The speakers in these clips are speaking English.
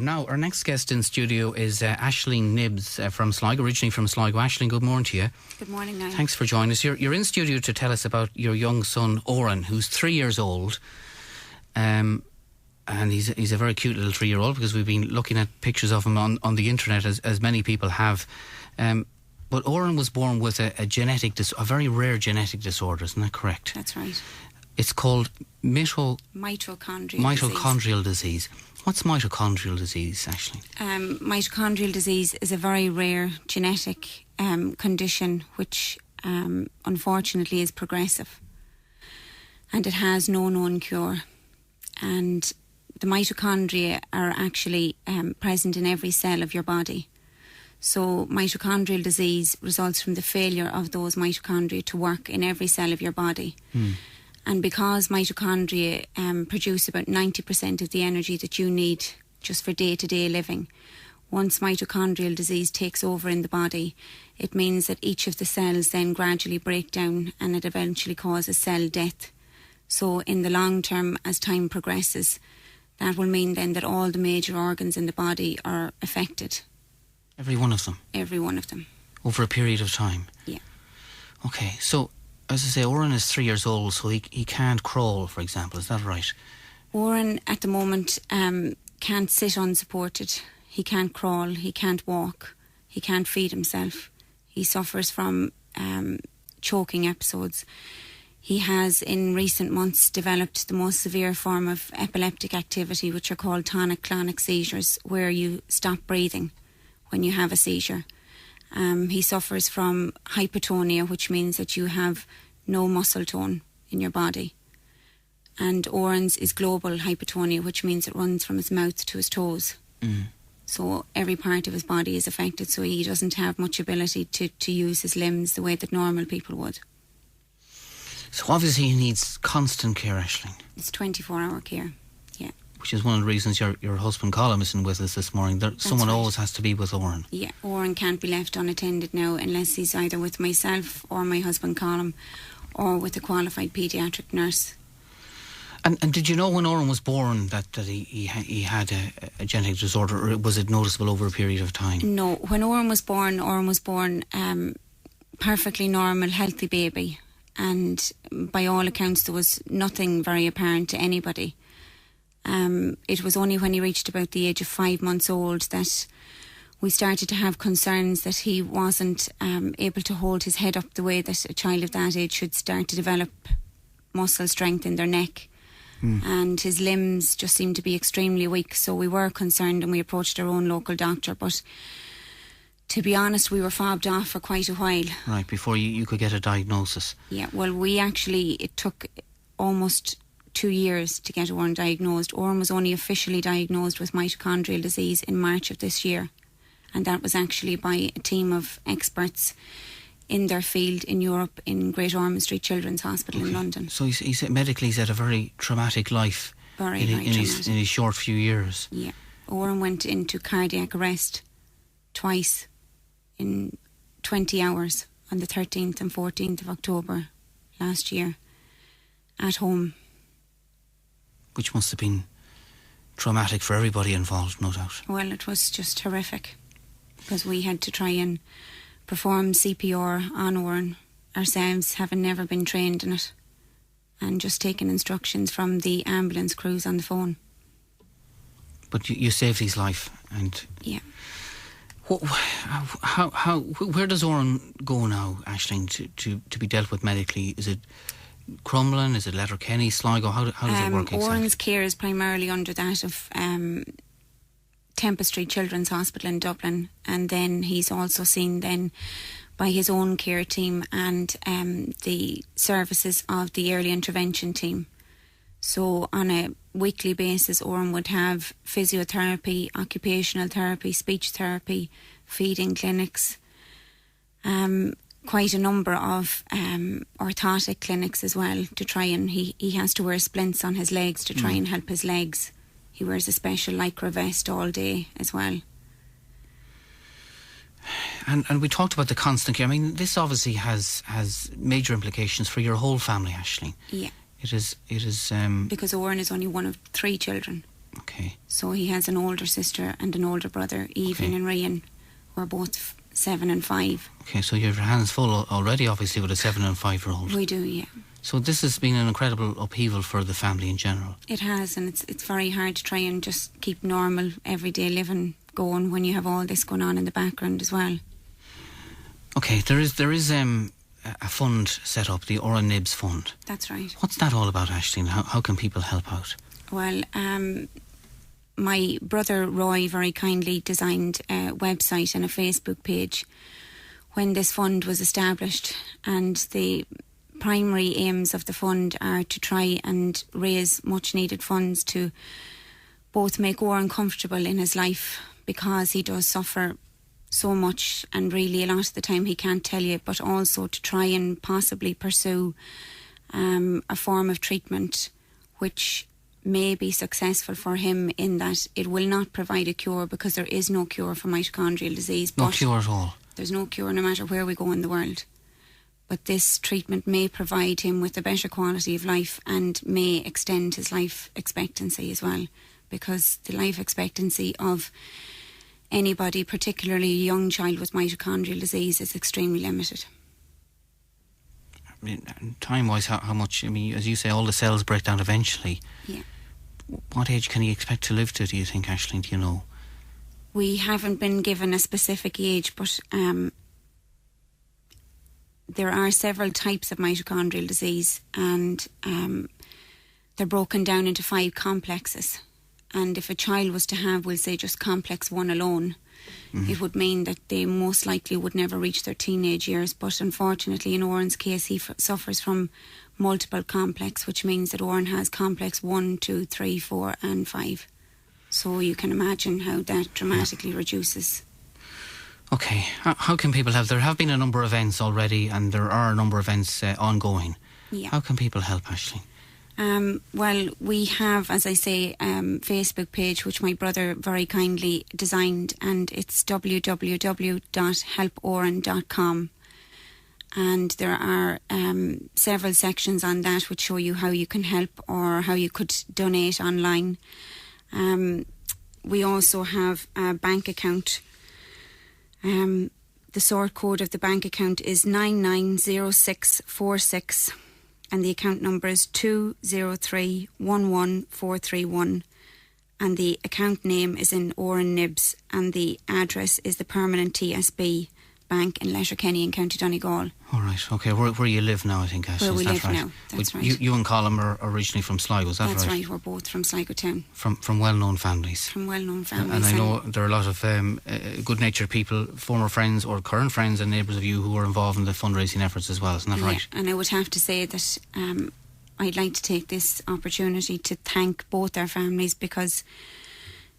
Now, our next guest in studio is Ashling Nibs from Sligo, originally from Sligo. Ashling, good morning to you. Good morning, Niall. Thanks for joining us. You're in studio to tell us about your young son, Órán, who's 3 years old. And he's a very cute little 3-year-old, because we've been looking at pictures of him on the internet, as many people have. But Órán was born with a very rare genetic disorder, isn't that correct? That's right. It's called mitochondrial disease. What's mitochondrial disease, actually? Mitochondrial disease is a very rare genetic condition which unfortunately is progressive, and it has no known cure. And the mitochondria are actually present in every cell of your body. So mitochondrial disease results from the failure of those mitochondria to work in every cell of your body. And because mitochondria produce about 90% of the energy that you need just for day-to-day living, once mitochondrial disease takes over in the body, it means that each of the cells then gradually break down, and it eventually causes cell death. So in the long term, as time progresses, that will mean then that all the major organs in the body are affected. Every one of them? Every one of them. Over a period of time? Yeah. Okay, so as I say, Órán is 3 years old, so he can't crawl, for example. Is that right? Órán at the moment can't sit unsupported. He can't crawl, he can't walk, he can't feed himself. He suffers from choking episodes. He has in recent months developed the most severe form of epileptic activity, which are called tonic-clonic seizures, where you stop breathing when you have a seizure. He suffers from hypotonia, which means that you have no muscle tone in your body. And Órán's is global hypotonia, which means it runs from his mouth to his toes. So every part of his body is affected, so he doesn't have much ability to use his limbs the way that normal people would. So obviously he needs constant care, Ashling. It's 24-hour care, yeah. Which is one of the reasons your husband Colin isn't with us this morning. Someone always has to be with Órán. Yeah, Órán can't be left unattended now unless he's either with myself or my husband Colin, or with a qualified paediatric nurse. And did you know when Órán was born that he had a genetic disorder, or was it noticeable over a period of time? No, when Órán was born perfectly normal, healthy baby. And by all accounts, there was nothing very apparent to anybody. It was only when he reached about the age of 5 months old that we started to have concerns that he wasn't able to hold his head up the way that a child of that age should start to develop muscle strength in their neck. And his limbs just seemed to be extremely weak. So we were concerned, and we approached our own local doctor. But to be honest, we were fobbed off for quite a while. Right, before you could get a diagnosis. Yeah, well, it took almost 2 years to get Órán diagnosed. Órán was only officially diagnosed with mitochondrial disease in March of this year. And that was actually by a team of experts in their field in Europe, in Great Ormond Street Children's Hospital in London. So he's medically he's had a very traumatic life in his short few years. Yeah. Órán went into cardiac arrest twice in 20 hours on the 13th and 14th of October last year at home. Which must have been traumatic for everybody involved, no doubt. Well, it was just horrific, because we had to try and perform CPR on Órán ourselves, having never been trained in it, and just taking instructions from the ambulance crews on the phone. But you saved his life, and yeah. Where does Órán go now, Ashling, to be dealt with medically? Is it Crumlin? Is it Letterkenny, Sligo? How does it work exactly? Órán's care is primarily under that of Tempest Street Children's Hospital in Dublin, and then he's also seen then by his own care team and the services of the early intervention team. So on a weekly basis, Órán would have physiotherapy, occupational therapy, speech therapy, feeding clinics, quite a number of orthotic clinics as well, to try and he has to wear splints on his legs to try and help his legs. He wears a special lycra vest all day as well. And we talked about the constant care. I mean, this obviously has major implications for your whole family, Ashling. Yeah. It is because Órán is only one of 3 children. Okay. So he has an older sister and an older brother, Evelyn and Ryan, who are both 7 and 5. Okay, so your hands full already, obviously, with a 7 and 5-year-old. We do, yeah. So this has been an incredible upheaval for the family in general. It has, and it's very hard to try and just keep normal, everyday living going when you have all this going on in the background as well. Okay, there is a fund set up, the Órán Nibs Fund. That's right. What's that all about, Ashling? How can people help out? Well, my brother Roy very kindly designed a website and a Facebook page when this fund was established, and the primary aims of the fund are to try and raise much needed funds to both make Órán comfortable in his life, because he does suffer so much and really a lot of the time he can't tell you, but also to try and possibly pursue a form of treatment which may be successful for him, in that it will not provide a cure, because there is no cure for mitochondrial disease. No cure at all? There's no cure no matter where we go in the world. But this treatment may provide him with a better quality of life and may extend his life expectancy as well, because the life expectancy of anybody, particularly a young child with mitochondrial disease, is extremely limited. I mean, time-wise, how much? I mean, as you say, all the cells break down eventually. Yeah. What age can he expect to live to, do you think, Ashling? Do you know? We haven't been given a specific age, but there are several types of mitochondrial disease, and they're broken down into 5 complexes. And if a child was to have, we'll say, just complex 1 alone, it would mean that they most likely would never reach their teenage years. But unfortunately, in Órán's case, he suffers from multiple complex, which means that Órán has complex 1, 2, 3, 4 and 5. So you can imagine how that dramatically reduces. Okay, how can people help? There have been a number of events already, and there are a number of events ongoing. Yeah. How can people help, Ashling? Well, we have, as I say, Facebook page, which my brother very kindly designed, and it's www.helporán.com. And there are several sections on that which show you how you can help or how you could donate online. We also have a bank account. The sort code of the bank account is 990646, and the account number is 20311431, and the account name is in Órán Nibs, and the address is the Permanent TSB Bank in Letterkenny in County Donegal. All right, okay, where you live now, I think, Ashling. Where we live right? now, that's right. You and Colm are originally from Sligo, is that That's right? right, we're both from Sligo town. From well-known families. From well-known families. And I know there are a lot of good-natured people, former friends or current friends and neighbours of you, who are involved in the fundraising efforts as well, isn't that right? And I would have to say that I'd like to take this opportunity to thank both our families, because,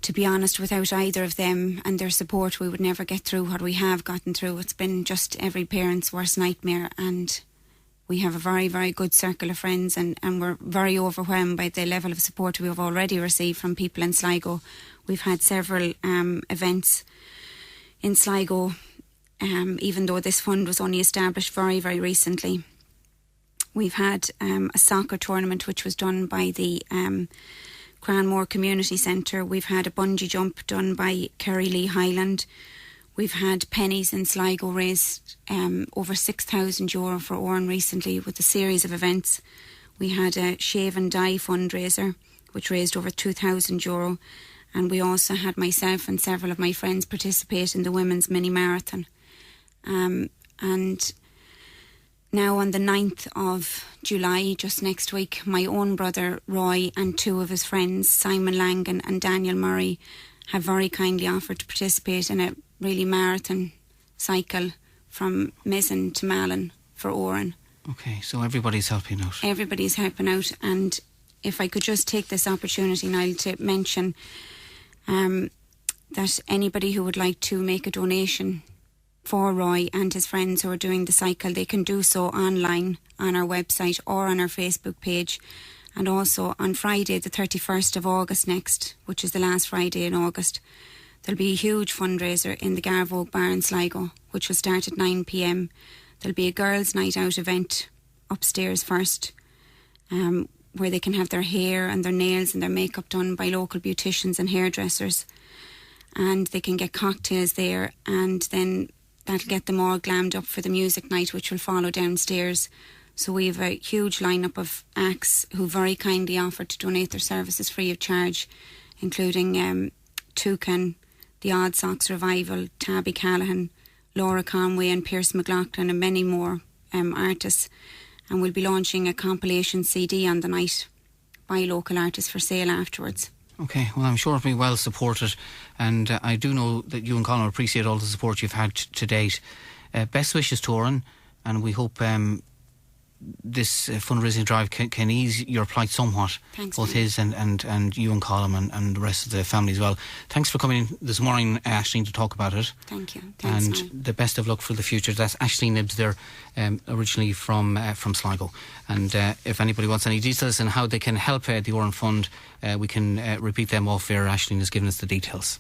to be honest, without either of them and their support, we would never get through what we have gotten through. It's been just every parent's worst nightmare, and we have a very, very good circle of friends, and we're very overwhelmed by the level of support we have already received from people in Sligo. We've had several events in Sligo, even though this fund was only established very, very recently. We've had a soccer tournament which was done by the Cranmore Community Centre. We've had a bungee jump done by Kerry Lee Highland. We've had pennies in Sligo raised over €6,000 for Órán recently with a series of events. We had a shave and dye fundraiser which raised over €2,000, and we also had myself and several of my friends participate in the Women's Mini Marathon. And now on the 9th of July, just next week, my own brother Roy and 2 of his friends, Simon Langan and Daniel Murray, have very kindly offered to participate in a really marathon cycle from Mizzen to Malin for Órán. Okay, so everybody's helping out. Everybody's helping out, and if I could just take this opportunity, Niall, to mention that anybody who would like to make a donation for Roy and his friends who are doing the cycle, they can do so online on our website or on our Facebook page. And also on Friday the 31st of August next, which is the last Friday in August, there'll be a huge fundraiser in the Garvogue Bar in Sligo, which will start at 9 p.m. There'll be a girls' night out event upstairs first. where they can have their hair and their nails and their makeup done by local beauticians and hairdressers, and they can get cocktails there, and then that'll get them all glammed up for the music night, which will follow downstairs. So we have a huge lineup of acts who very kindly offered to donate their services free of charge, including Toucan, the Odd Socks Revival, Tabby Callahan, Laura Conway and Pierce McLaughlin, and many more artists. And we'll be launching a compilation CD on the night by local artists for sale afterwards. Okay, well, I'm sure it'll be well supported, and I do know that you and Colin appreciate all the support you've had to date. Best wishes to Órán, and we hope this fundraising drive can ease your plight somewhat. Thanks, both man. his and you and Colin and the rest of the family as well. Thanks for coming in this morning, Ashling, to talk about it. Thank you. Thanks, and man. the best of luck for the future. That's Ashling Nibs there, originally from Sligo. And if anybody wants any details on how they can help the Órán Fund, we can repeat them off air. Ashling has given us the details.